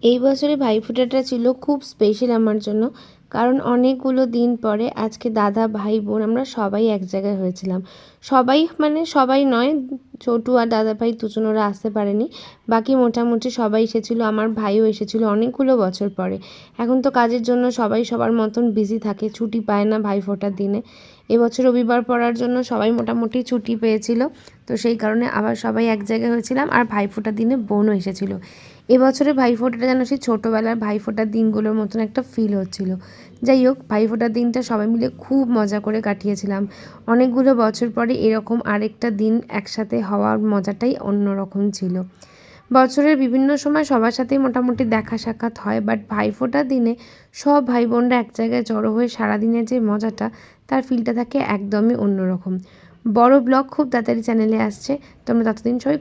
এই বছরে ভাইফোঁটাটা ছিল খুব স্পেশাল আমার জন্য। কারণ অনেকগুলো দিন পরে আজকে দাদা, ভাই, বোন আমরা সবাই এক জায়গায় হয়েছিলাম। সবাই মানে সবাই নয়, ছোটু আর দাদা ভাই দুজন ওরা আসতে পারেনি। বাকি মোটামুটি সবাই এসেছিলো। আমার ভাইও এসেছিলো অনেকগুলো বছর পরে। এখন তো কাজের জন্য সবাই সবার মতন বিজি থাকে, ছুটি পায় না ভাইফোঁটার দিনে। এবছর রবিবার পড়ার জন্য সবাই মোটামুটি ছুটি পেয়েছিল। তো সেই কারণে আবার সবাই এক জায়গায় হয়েছিলাম। আর ভাইফোঁটার দিনে বোনও এসেছিলো। এবছরে ভাইফোঁটাটা যেন সেই ছোটোবেলার ভাইফোঁটার দিনগুলোর মতন একটা ফিল হচ্ছিল। যাই হোক, ভাইফোঁটার দিনটা সবাই মিলে খুব মজা করে কাটিয়েছিলাম। অনেকগুলো বছর পরে এরকম আরেকটা দিন একসাথে হওয়ার মজাটাই অন্যরকম ছিল। বছরের বিভিন্ন সময় সবার সাথেই মোটামুটি দেখা সাক্ষাৎ হয়, বাট ভাইফোঁটার দিনে সব ভাই বোনরা এক জায়গায় জড়ো হয়ে সারাদিনের যে মজাটা, তার ফিলটা থাকে একদমই অন্যরকম। বড় ব্লগ খুব তাড়াতাড়ি চ্যানেলে আসছে, তোমরা ততদিন সবাই